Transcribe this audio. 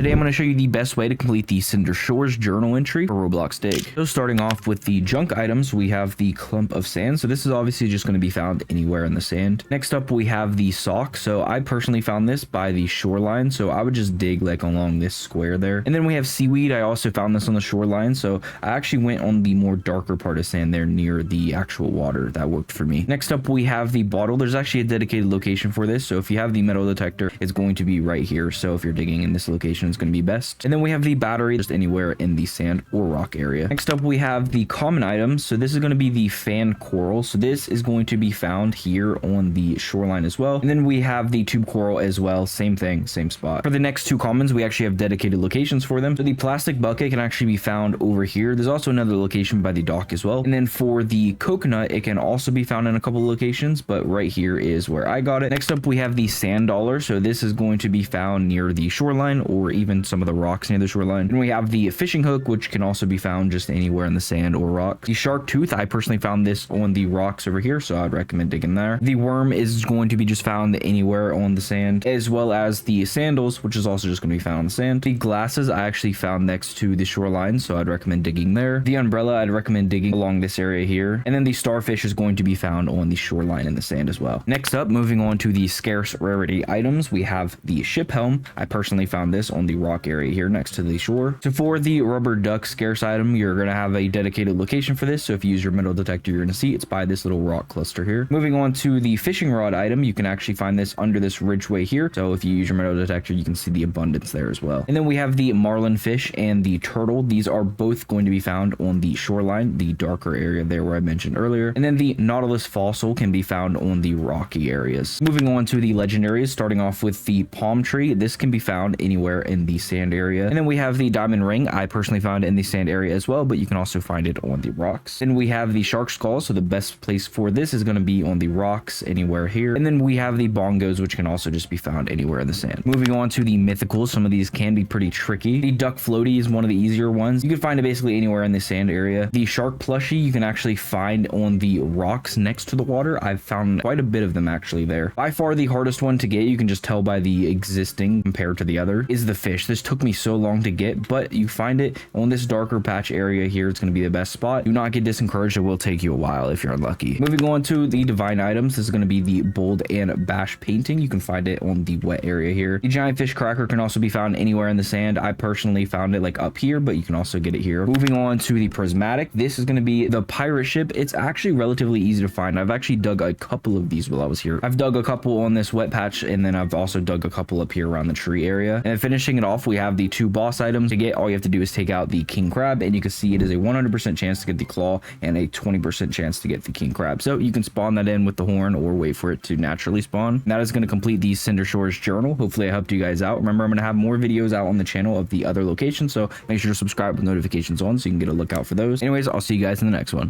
Today I'm going to show you the best way to complete the Cinder Shores journal entry for Roblox Dig. So starting off with the junk items, we have the clump of sand. So this is obviously just going to be found anywhere in the sand. Next up, we have the sock. So I personally found this by the shoreline. So I would just dig like along this square there. And then we have seaweed. I also found this on the shoreline. So I actually went on the more darker part of sand there near the actual water. That worked for me. Next up, we have the bottle. There's actually a dedicated location for this. So if you have the metal detector, it's going to be right here. So if you're digging in this location, it's going to be best. And then we have the battery just anywhere in the sand or rock area. Next up, we have the common items. So this is going to be the fan coral. So this is going to be found here on the shoreline as well. And then we have the tube coral as well. Same thing, same spot. For the next two commons, we actually have dedicated locations for them. So the plastic bucket can actually be found over here. There's also another location by the dock as well. And then for the coconut, it can also be found in a couple of locations, but right here is where I got it. Next up, we have the sand dollar. So this is going to be found near the shoreline or even some of the rocks near the shoreline. And we have the fishing hook, which can also be found just anywhere in the sand or rock. The shark tooth, I personally found this on the rocks over here, so I'd recommend digging there. The worm is going to be just found anywhere on the sand, as well as the sandals, which is also just going to be found on the sand. The glasses I actually found next to the shoreline, so I'd recommend digging there. The umbrella, I'd recommend digging along this area here. And then the starfish is going to be found on the shoreline in the sand as well. Next up, moving on to the scarce rarity items, we have the ship helm. I personally found this on the rock area here next to the shore. So for the rubber duck scarce item, you're going to have a dedicated location for this. So if you use your metal detector, you're going to see it's by this little rock cluster here. Moving on to the fishing rod item, you can actually find this under this ridgeway here. So if you use your metal detector, you can see the abundance there as well. And then we have the marlin fish and the turtle. These are both going to be found on the shoreline, the darker area there where I mentioned earlier. And then the nautilus fossil can be found on the rocky areas. Moving on to the legendaries, starting off with the palm tree. This can be found anywhere in the sand area. And then we have the diamond ring. I personally found it in the sand area as well, but you can also find it on the rocks. Then we have the shark skull. So the best place for this is going to be on the rocks anywhere here. And then we have the bongos, which can also just be found anywhere in the sand. Moving on to the mythicals. Some of these can be pretty tricky. The duck floaty is one of the easier ones. You can find it basically anywhere in the sand area. The shark plushie you can actually find on the rocks next to the water. I've found quite a bit of them actually there. By far the hardest one to get, you can just tell by the existing compared to the other, is the fish. This took me so long to get, but you find it on this darker patch area here. It's going to be the best spot. Do not get disencouraged. It will take you a while if you're unlucky. Moving on to the divine items. This is going to be the bold and bash painting. You can find it on the wet area here. The giant fish cracker can also be found anywhere in the sand. I personally found it like up here, but you can also get it here. Moving on to the prismatic. This is going to be the pirate ship. It's actually relatively easy to find. I've actually dug a couple of these while I was here. I've dug a couple on this wet patch, and then I've also dug a couple up here around the tree area. And finishing it off, we have the two boss items. To get, all you have to do is take out the king crab, and you can see it is a 100% chance to get the claw and a 20% chance to get the king crab. So you can spawn that in with the horn or wait for it to naturally spawn. And that is going to complete the Cinder Shores journal. Hopefully I helped you guys out. Remember, I'm going to have more videos out on the channel of the other locations, so make sure to subscribe with notifications on so you can get a look out for those. Anyways, I'll see you guys in the next one.